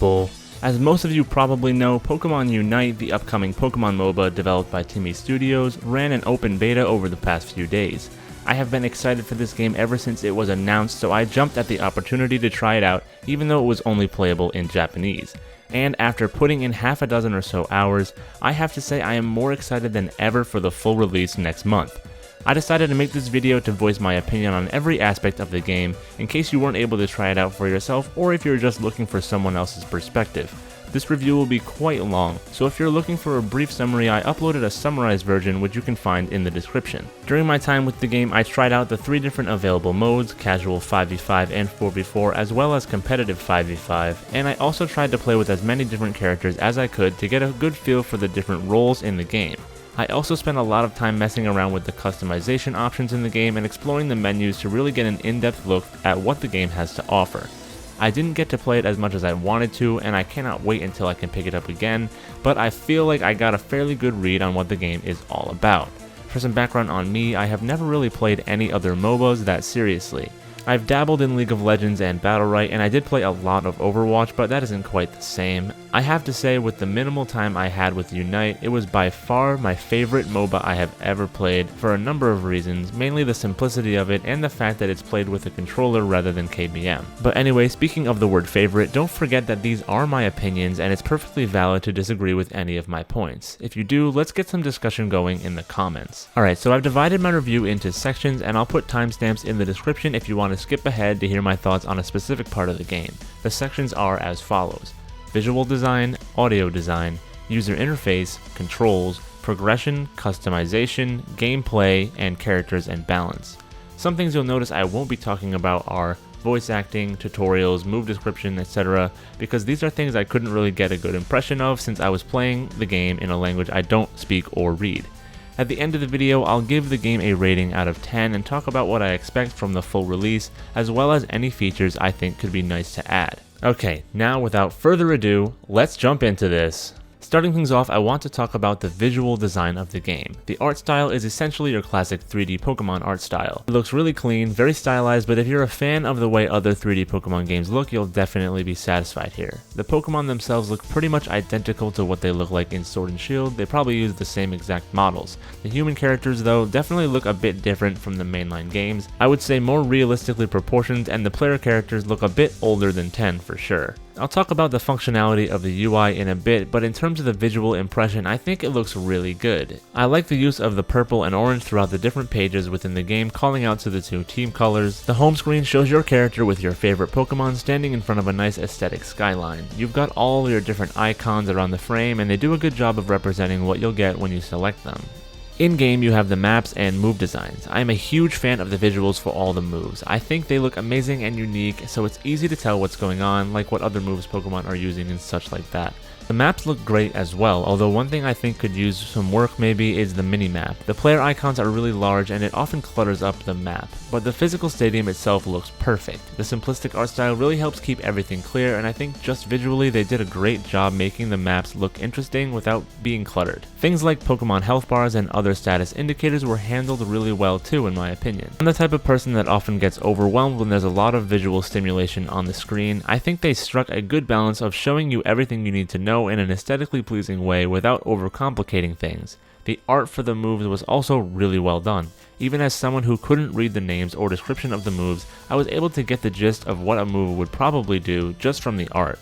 people. As most of you probably know, Pokemon Unite, the upcoming Pokemon MOBA developed by Timmy Studios, ran an open beta over the past few days. I have been excited for this game ever since it was announced, so I jumped at the opportunity to try it out, even though it was only playable in Japanese. And after putting in half a dozen or so hours, I have to say I am more excited than ever for the full release next month. I decided to make this video to voice my opinion on every aspect of the game, in case you weren't able to try it out for yourself or if you're just looking for someone else's perspective. This review will be quite long, so if you're looking for a brief summary, I uploaded a summarized version which you can find in the description. During my time with the game, I tried out the 3 different available modes, casual 5v5 and 4v4, as well as competitive 5v5, and I also tried to play with as many different characters as I could to get a good feel for the different roles in the game. I also spent a lot of time messing around with the customization options in the game and exploring the menus to really get an in-depth look at what the game has to offer. I didn't get to play it as much as I wanted to, and I cannot wait until I can pick it up again, but I feel like I got a fairly good read on what the game is all about. For some background on me, I have never really played any other MOBAs that seriously. I've dabbled in League of Legends and Battlerite, and I did play a lot of Overwatch, but that isn't quite the same. I have to say, with the minimal time I had with Unite, it was by far my favorite MOBA I have ever played for a number of reasons, mainly the simplicity of it and the fact that it's played with a controller rather than KBM. But anyway, speaking of the word favorite, don't forget that these are my opinions and it's perfectly valid to disagree with any of my points. If you do, let's get some discussion going in the comments. Alright, so I've divided my review into sections and I'll put timestamps in the description if you want to skip ahead to hear my thoughts on a specific part of the game. The sections are as follows: visual design, audio design, user interface, controls, progression, customization, gameplay, and characters and balance. Some things you'll notice I won't be talking about are voice acting, tutorials, move description, etc., because these are things I couldn't really get a good impression of since I was playing the game in a language I don't speak or read. At the end of the video, I'll give the game a rating out of 10 and talk about what I expect from the full release, as well as any features I think could be nice to add. Okay, now without further ado, let's jump into this. Starting things off, I want to talk about the visual design of the game. The art style is essentially your classic 3D Pokemon art style. It looks really clean, very stylized, but if you're a fan of the way other 3D Pokemon games look, you'll definitely be satisfied here. The Pokemon themselves look pretty much identical to what they look like in Sword and Shield. They probably use the same exact models. The human characters, though, definitely look a bit different from the mainline games. I would say more realistically proportioned, and the player characters look a bit older than 10 for sure. I'll talk about the functionality of the UI in a bit, but in terms of the visual impression, I think it looks really good. I like the use of the purple and orange throughout the different pages within the game, calling out to the 2 team colors. The home screen shows your character with your favorite Pokemon standing in front of a nice aesthetic skyline. You've got all your different icons around the frame, and they do a good job of representing what you'll get when you select them. In-game, you have the maps and move designs. I am a huge fan of the visuals for all the moves. I think they look amazing and unique, so it's easy to tell what's going on, like what other moves Pokemon are using and such like that. The maps look great as well, although one thing I think could use some work maybe is the mini-map. The player icons are really large and it often clutters up the map, but the physical stadium itself looks perfect. The simplistic art style really helps keep everything clear, and I think just visually they did a great job making the maps look interesting without being cluttered. Things like Pokemon health bars and other status indicators were handled really well too, in my opinion. I'm the type of person that often gets overwhelmed when there's a lot of visual stimulation on the screen. I think they struck a good balance of showing you everything you need to know in an aesthetically pleasing way without overcomplicating things. The art for the moves was also really well done. Even as someone who couldn't read the names or description of the moves, I was able to get the gist of what a move would probably do just from the art.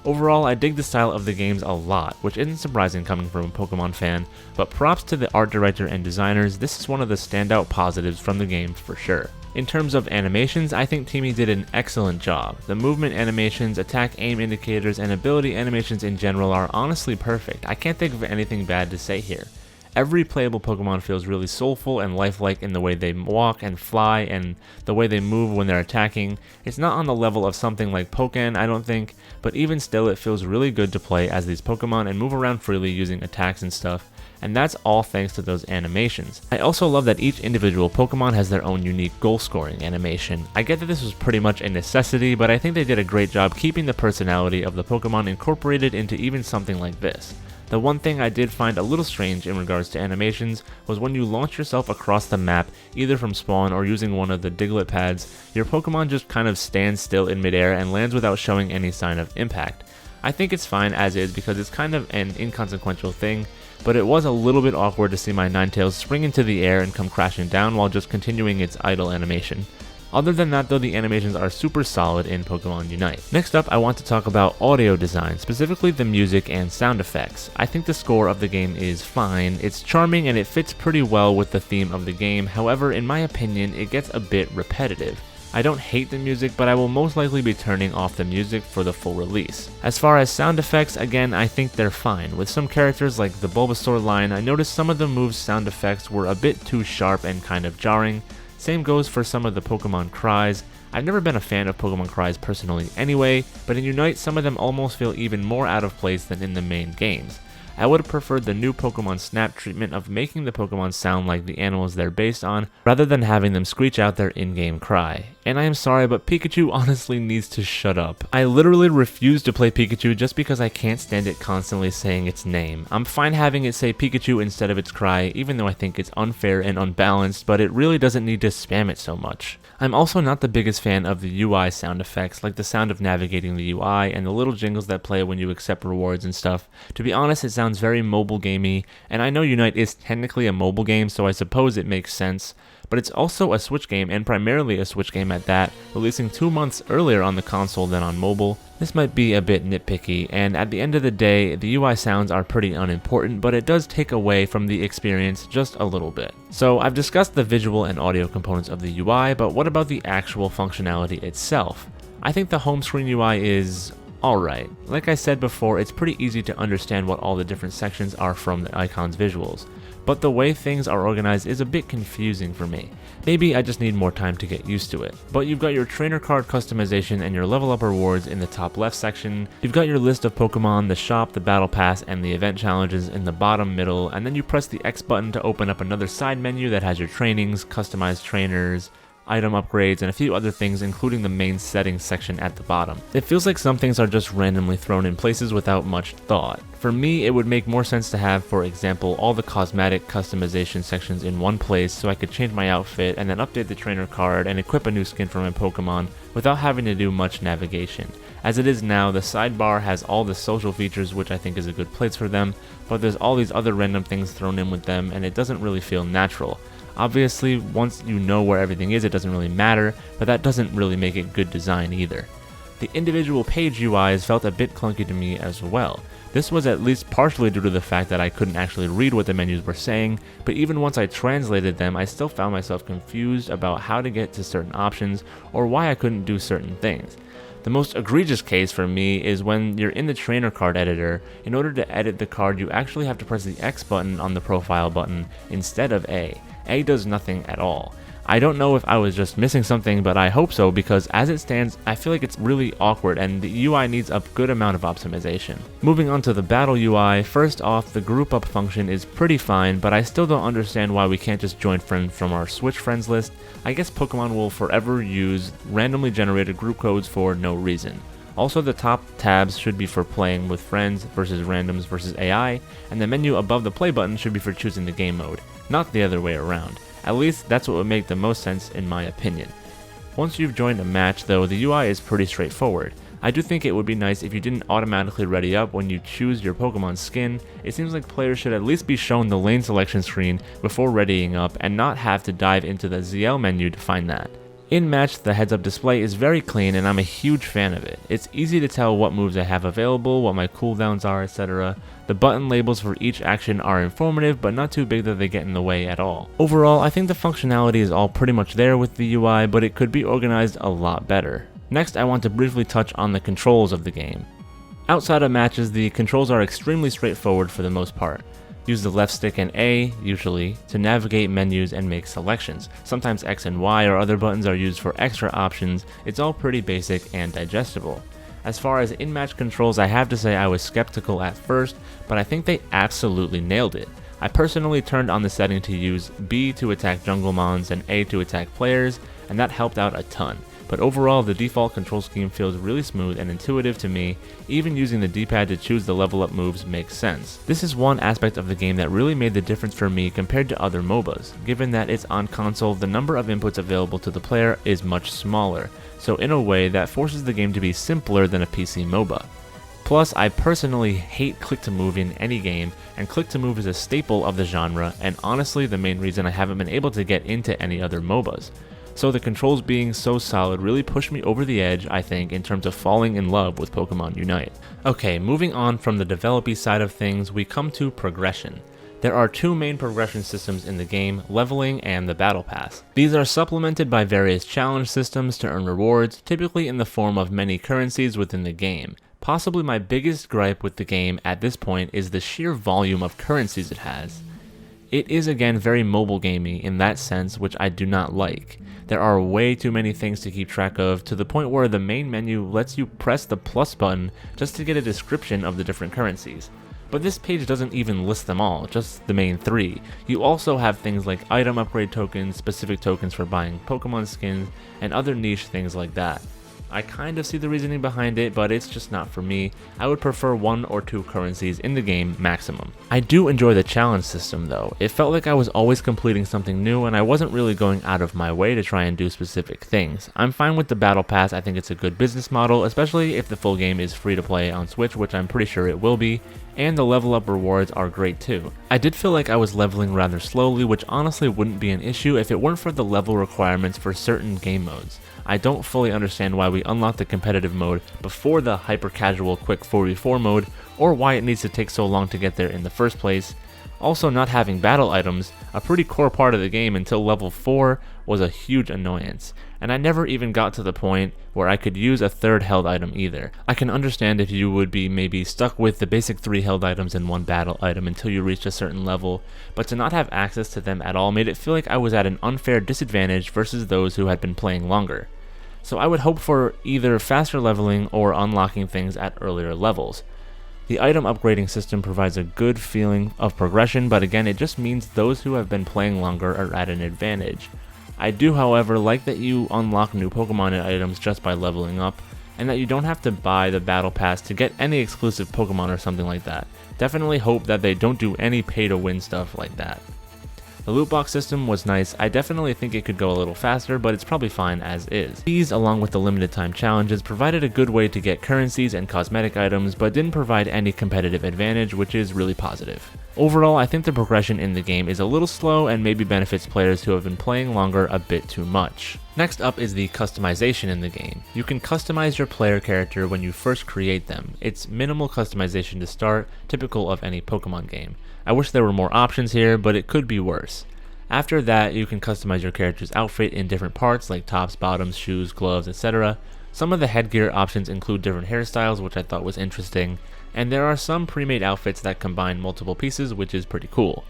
Overall, I dig the style of the games a lot, which isn't surprising coming from a Pokemon fan, but props to the art director and designers. This is one of the standout positives from the game for sure. In terms of animations, I think Timmy did an excellent job. The movement animations, attack aim indicators, and ability animations in general are honestly perfect. I can't think of anything bad to say here. Every playable Pokemon feels really soulful and lifelike in the way they walk and fly and the way they move when they're attacking. It's not on the level of something like Pokken, I don't think, but even still it feels really good to play as these Pokemon and move around freely using attacks and stuff, and that's all thanks to those animations. I also love that each individual Pokemon has their own unique goal scoring animation. I get that this was pretty much a necessity, but I think they did a great job keeping the personality of the Pokemon incorporated into even something like this. The one thing I did find a little strange in regards to animations was when you launch yourself across the map, either from spawn or using one of the Diglett pads, your Pokemon just kind of stands still in midair and lands without showing any sign of impact. I think it's fine as is because it's kind of an inconsequential thing, but it was a little bit awkward to see my Ninetales spring into the air and come crashing down while just continuing its idle animation. Other than that though, the animations are super solid in Pokemon Unite. Next up, I want to talk about audio design, specifically the music and sound effects. I think the score of the game is fine, it's charming and it fits pretty well with the theme of the game, however in my opinion it gets a bit repetitive. I don't hate the music, but I will most likely be turning off the music for the full release. As far as sound effects, again, I think they're fine. With some characters like the Bulbasaur line, I noticed some of the moves' sound effects were a bit too sharp and kind of jarring. Same goes for some of the Pokemon cries. I've never been a fan of Pokemon cries personally anyway, but in Unite some of them almost feel even more out of place than in the main games. I would have preferred the new Pokemon Snap treatment of making the Pokemon sound like the animals they're based on, rather than having them screech out their in-game cry. And I am sorry, but Pikachu honestly needs to shut up. I literally refuse to play Pikachu just because I can't stand it constantly saying its name. I'm fine having it say Pikachu instead of its cry, even though I think it's unfair and unbalanced, but it really doesn't need to spam it so much. I'm also not the biggest fan of the UI sound effects, like the sound of navigating the UI and the little jingles that play when you accept rewards and stuff. To be honest, it sounds very mobile gamey, and I know Unite is technically a mobile game, so I suppose it makes sense, but it's also a Switch game, and primarily a Switch game at that, releasing 2 months earlier on the console than on mobile. This might be a bit nitpicky, and at the end of the day, the UI sounds are pretty unimportant, but it does take away from the experience just a little bit. So I've discussed the visual and audio components of the UI, but what about the actual functionality itself? I think the home screen UI is alright. Like I said before, it's pretty easy to understand what all the different sections are from the icon's visuals, but the way things are organized is a bit confusing for me. Maybe I just need more time to get used to it. But you've got your trainer card customization and your level up rewards in the top left section, you've got your list of Pokemon, the shop, the battle pass, and the event challenges in the bottom middle, and then you press the X button to open up another side menu that has your trainings, customized trainers, item upgrades, and a few other things, including the main settings section at the bottom. It feels like some things are just randomly thrown in places without much thought. For me, it would make more sense to have, for example, all the cosmetic customization sections in one place so I could change my outfit and then update the trainer card and equip a new skin for my Pokemon without having to do much navigation. As it is now, the sidebar has all the social features, which I think is a good place for them, but there's all these other random things thrown in with them and it doesn't really feel natural. Obviously, once you know where everything is, it doesn't really matter, but that doesn't really make it good design either. The individual page UIs felt a bit clunky to me as well. This was at least partially due to the fact that I couldn't actually read what the menus were saying, but even once I translated them, I still found myself confused about how to get to certain options or why I couldn't do certain things. The most egregious case for me is when you're in the trainer card editor. In order to edit the card, you actually have to press the X button on the profile button instead of A. A does nothing at all. I don't know if I was just missing something, but I hope so, because as it stands, I feel like it's really awkward and the UI needs a good amount of optimization. Moving on to the battle UI, first off, the group up function is pretty fine, but I still don't understand why we can't just join friends from our Switch friends list. I guess Pokemon will forever use randomly generated group codes for no reason. Also, the top tabs should be for playing with friends versus randoms versus AI, and the menu above the play button should be for choosing the game mode, not the other way around. At least that's what would make the most sense in my opinion. Once you've joined a match though, the UI is pretty straightforward. I do think it would be nice if you didn't automatically ready up when you choose your Pokemon skin. It seems like players should at least be shown the lane selection screen before readying up and not have to dive into the ZL menu to find that. In match, the heads up display is very clean and I'm a huge fan of it. It's easy to tell what moves I have available, what my cooldowns are, etc. The button labels for each action are informative but not too big that they get in the way at all. Overall, I think the functionality is all pretty much there with the UI, but it could be organized a lot better. Next, I want to briefly touch on the controls of the game. Outside of matches, the controls are extremely straightforward for the most part. Use the left stick and A, usually, to navigate menus and make selections. Sometimes X and Y or other buttons are used for extra options. It's all pretty basic and digestible. As far as in-match controls, I have to say I was skeptical at first, but I think they absolutely nailed it. I personally turned on the setting to use B to attack jungle mons and A to attack players, and that helped out a ton. But overall, the default control scheme feels really smooth and intuitive to me. Even using the D-pad to choose the level up moves makes sense. This is one aspect of the game that really made the difference for me compared to other MOBAs. Given that it's on console, the number of inputs available to the player is much smaller, so in a way that forces the game to be simpler than a PC MOBA. Plus, I personally hate click-to-move in any game, and click-to-move is a staple of the genre, and honestly the main reason I haven't been able to get into any other MOBAs. So the controls being so solid really pushed me over the edge, I think, in terms of falling in love with Pokemon Unite. Okay, moving on from the developy side of things, we come to progression. There are two main progression systems in the game, leveling and the Battle Pass. These are supplemented by various challenge systems to earn rewards, typically in the form of many currencies within the game. Possibly my biggest gripe with the game at this point is the sheer volume of currencies it has. It is again very mobile gamey in that sense, which I do not like. There are way too many things to keep track of, to the point where the main menu lets you press the plus button just to get a description of the different currencies. But this page doesn't even list them all, just the main three. You also have things like item upgrade tokens, specific tokens for buying Pokemon skins, and other niche things like that. I kind of see the reasoning behind it, but it's just not for me. I would prefer 1 or 2 currencies in the game maximum. I do enjoy the challenge system though. It felt like I was always completing something new and I wasn't really going out of my way to try and do specific things. I'm fine with the Battle Pass. I think it's a good business model, especially if the full game is free to play on Switch, which I'm pretty sure it will be, and the level up rewards are great too. I did feel like I was leveling rather slowly, which honestly wouldn't be an issue if it weren't for the level requirements for certain game modes. I don't fully understand why we unlocked the competitive mode before the hyper casual quick 4v4 mode, or why it needs to take so long to get there in the first place. Also, not having battle items, a pretty core part of the game until level 4, was a huge annoyance, and I never even got to the point where I could use a third held item either. I can understand if you would be maybe stuck with the basic 3 held items and 1 battle item until you reached a certain level, but to not have access to them at all made it feel like I was at an unfair disadvantage versus those who had been playing longer. So I would hope for either faster leveling or unlocking things at earlier levels. The item upgrading system provides a good feeling of progression, but again it just means those who have been playing longer are at an advantage. I do however like that you unlock new Pokemon and items just by leveling up, and that you don't have to buy the Battle Pass to get any exclusive Pokemon or something like that. Definitely hope that they don't do any pay to win stuff like that. The loot box system was nice. I definitely think it could go a little faster, but it's probably fine as is. These, along with the limited time challenges, provided a good way to get currencies and cosmetic items, but didn't provide any competitive advantage, which is really positive. Overall, I think the progression in the game is a little slow and maybe benefits players who have been playing longer a bit too much. Next up is the customization in the game. You can customize your player character when you first create them. It's minimal customization to start, typical of any Pokemon game. I wish there were more options here, but it could be worse. After that, you can customize your character's outfit in different parts like tops, bottoms, shoes, gloves, etc. Some of the headgear options include different hairstyles, which I thought was interesting, and there are some pre-made outfits that combine multiple pieces, which is pretty cool.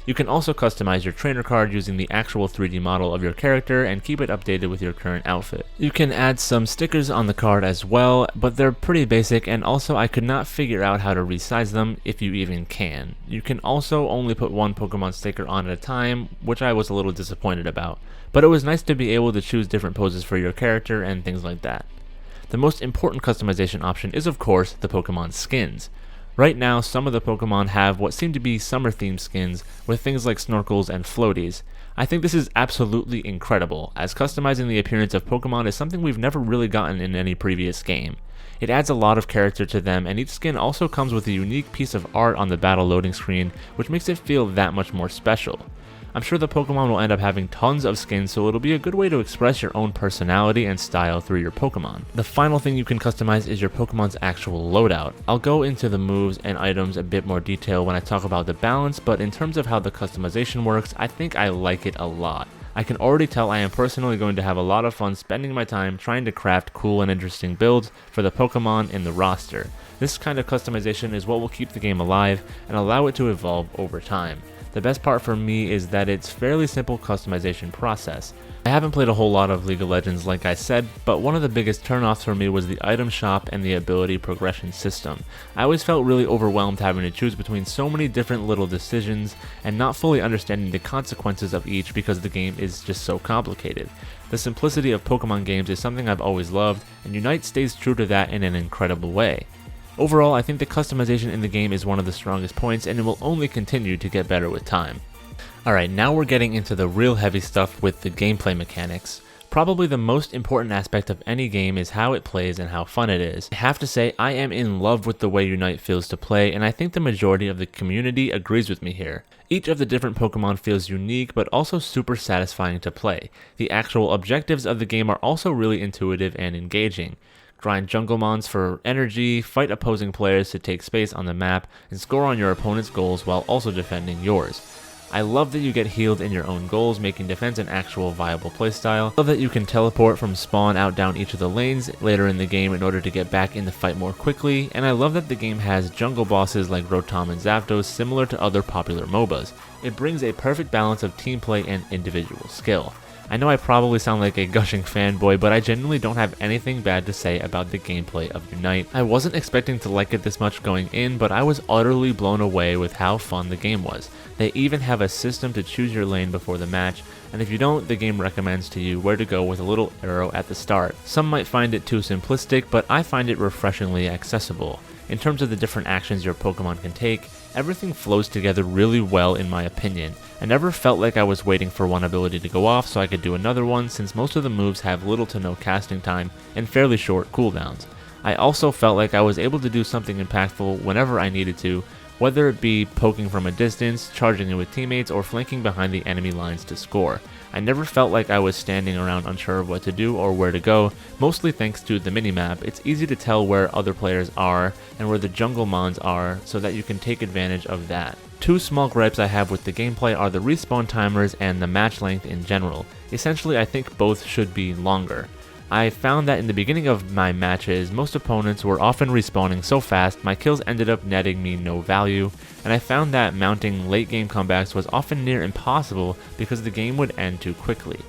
You can also customize your trainer card using the actual 3D model of your character and keep it updated with your current outfit. You can add some stickers on the card as well, but they're pretty basic, and also I could not figure out how to resize them, if you even can. You can also only put 1 Pokemon sticker on at a time, which I was a little disappointed about, but it was nice to be able to choose different poses for your character and things like that. The most important customization option is of course the Pokemon skins. Right now, some of the Pokemon have what seem to be summer-themed skins with things like snorkels and floaties. I think this is absolutely incredible, as customizing the appearance of Pokemon is something we've never really gotten in any previous game. It adds a lot of character to them, and each skin also comes with a unique piece of art on the battle loading screen, which makes it feel that much more special. I'm sure the Pokemon will end up having tons of skins, so it'll be a good way to express your own personality and style through your Pokemon. The final thing you can customize is your Pokemon's actual loadout. I'll go into the moves and items a bit more detail when I talk about the balance, but in terms of how the customization works, I think I like it a lot. I can already tell I am personally going to have a lot of fun spending my time trying to craft cool and interesting builds for the Pokemon in the roster. This kind of customization is what will keep the game alive and allow it to evolve over time. The best part for me is that it's fairly simple customization process. I haven't played a whole lot of League of Legends like I said, but one of the biggest turnoffs for me was the item shop and the ability progression system. I always felt really overwhelmed having to choose between so many different little decisions and not fully understanding the consequences of each because the game is just so complicated. The simplicity of Pokemon games is something I've always loved, and Unite stays true to that in an incredible way. Overall, I think the customization in the game is one of the strongest points, and it will only continue to get better with time. Alright, now we're getting into the real heavy stuff with the gameplay mechanics. Probably the most important aspect of any game is how it plays and how fun it is. I have to say, I am in love with the way Unite feels to play, and I think the majority of the community agrees with me here. Each of the different Pokemon feels unique, but also super satisfying to play. The actual objectives of the game are also really intuitive and engaging. Grind Junglemons for energy, fight opposing players to take space on the map, and score on your opponent's goals while also defending yours. I love that you get healed in your own goals, making defense an actual viable playstyle. I love that you can teleport from spawn out down each of the lanes later in the game in order to get back in the fight more quickly, and I love that the game has jungle bosses like Rotom and Zapdos similar to other popular MOBAs. It brings a perfect balance of team play and individual skill. I know I probably sound like a gushing fanboy, but I genuinely don't have anything bad to say about the gameplay of Unite. I wasn't expecting to like it this much going in, but I was utterly blown away with how fun the game was. They even have a system to choose your lane before the match, and if you don't, the game recommends to you where to go with a little arrow at the start. Some might find it too simplistic, but I find it refreshingly accessible. In terms of the different actions your Pokemon can take, everything flows together really well in my opinion. I never felt like I was waiting for one ability to go off so I could do another one, since most of the moves have little to no casting time and fairly short cooldowns. I also felt like I was able to do something impactful whenever I needed to, whether it be poking from a distance, charging in with teammates, or flanking behind the enemy lines to score. I never felt like I was standing around unsure of what to do or where to go, mostly thanks to the minimap. It's easy to tell where other players are and where the Junglemons are so that you can take advantage of that. Two small gripes I have with the gameplay are the respawn timers and the match length in general. Essentially, I think both should be longer. I found that in the beginning of my matches, most opponents were often respawning so fast my kills ended up netting me no value, and I found that mounting late game comebacks was often near impossible because the game would end too quickly.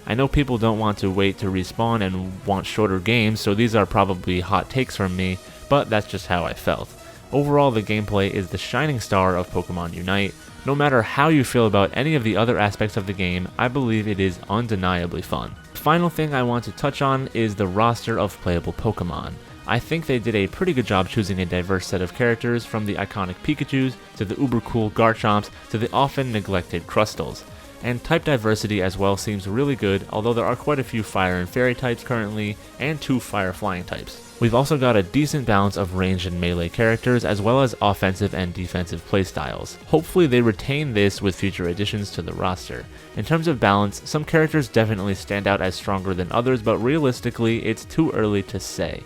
I know people don't want to wait to respawn and want shorter games, so these are probably hot takes from me, but that's just how I felt. Overall, the gameplay is the shining star of Pokemon Unite. No matter how you feel about any of the other aspects of the game, I believe it is undeniably fun. The final thing I want to touch on is the roster of playable Pokemon. I think they did a pretty good job choosing a diverse set of characters, from the iconic Pikachus to the uber cool Garchomps to the often neglected Crustals. And type diversity as well seems really good, although there are quite a few fire and fairy types currently, and 2 fire flying types. We've also got a decent balance of ranged and melee characters, as well as offensive and defensive playstyles. Hopefully they retain this with future additions to the roster. In terms of balance, some characters definitely stand out as stronger than others, but realistically, it's too early to say.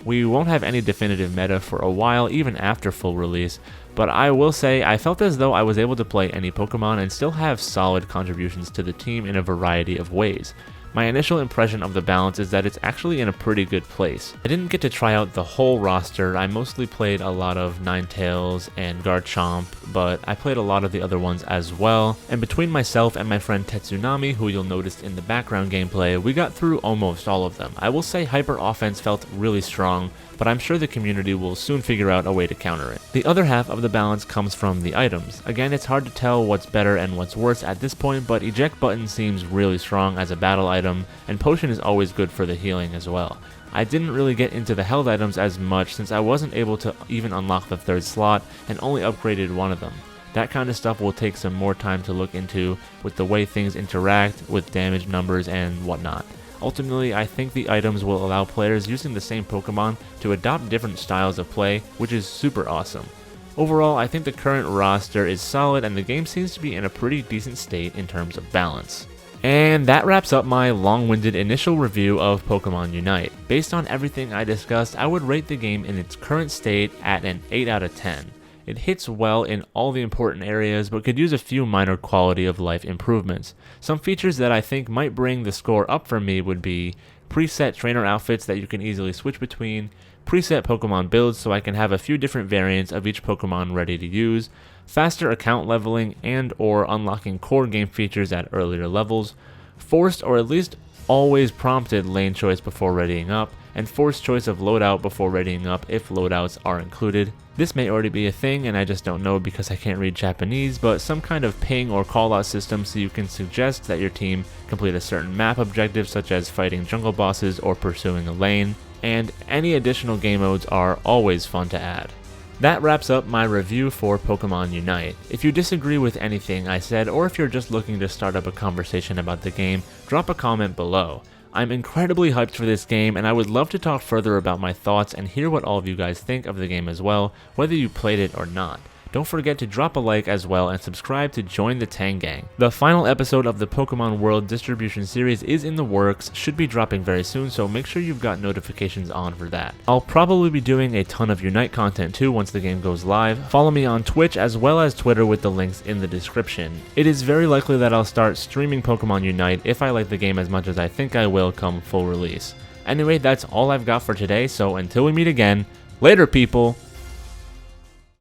We won't have any definitive meta for a while, even after full release, but I will say I felt as though I was able to play any Pokemon and still have solid contributions to the team in a variety of ways. My initial impression of the balance is that it's actually in a pretty good place. I didn't get to try out the whole roster. I mostly played a lot of Ninetales and Garchomp, but I played a lot of the other ones as well. And between myself and my friend Tetsunami, who you'll notice in the background gameplay, we got through almost all of them. I will say Hyper Offense felt really strong, but I'm sure the community will soon figure out a way to counter it. The other half of the balance comes from the items. Again, it's hard to tell what's better and what's worse at this point, but Eject Button seems really strong as a battle item, and Potion is always good for the healing as well. I didn't really get into the held items as much since I wasn't able to even unlock the 3rd slot and only upgraded one of them. That kind of stuff will take some more time to look into with the way things interact with damage numbers and whatnot. Ultimately, I think the items will allow players using the same Pokemon to adopt different styles of play, which is super awesome. Overall, I think the current roster is solid and the game seems to be in a pretty decent state in terms of balance. And that wraps up my long-winded initial review of Pokemon Unite. Based on everything I discussed, I would rate the game in its current state at an 8 out of 10. It hits well in all the important areas, but could use a few minor quality of life improvements. Some features that I think might bring the score up for me would be preset trainer outfits that you can easily switch between, preset Pokemon builds so I can have a few different variants of each Pokemon ready to use, faster account leveling and or unlocking core game features at earlier levels, forced or at least always prompted lane choice before readying up, and forced choice of loadout before readying up if loadouts are included. This may already be a thing and I just don't know because I can't read Japanese, but some kind of ping or callout system so you can suggest that your team complete a certain map objective such as fighting jungle bosses or pursuing a lane, and any additional game modes are always fun to add. That wraps up my review for Pokemon Unite. If you disagree with anything I said, or if you're just looking to start up a conversation about the game, drop a comment below. I'm incredibly hyped for this game, and I would love to talk further about my thoughts and hear what all of you guys think of the game as well, whether you played it or not. Don't forget to drop a like as well and subscribe to join the Tang Gang. The final episode of the Pokemon World distribution series is in the works, should be dropping very soon, so make sure you've got notifications on for that. I'll probably be doing a ton of Unite content too once the game goes live. Follow me on Twitch as well as Twitter with the links in the description. It is very likely that I'll start streaming Pokemon Unite if I like the game as much as I think I will come full release. Anyway, that's all I've got for today, so until we meet again, later people!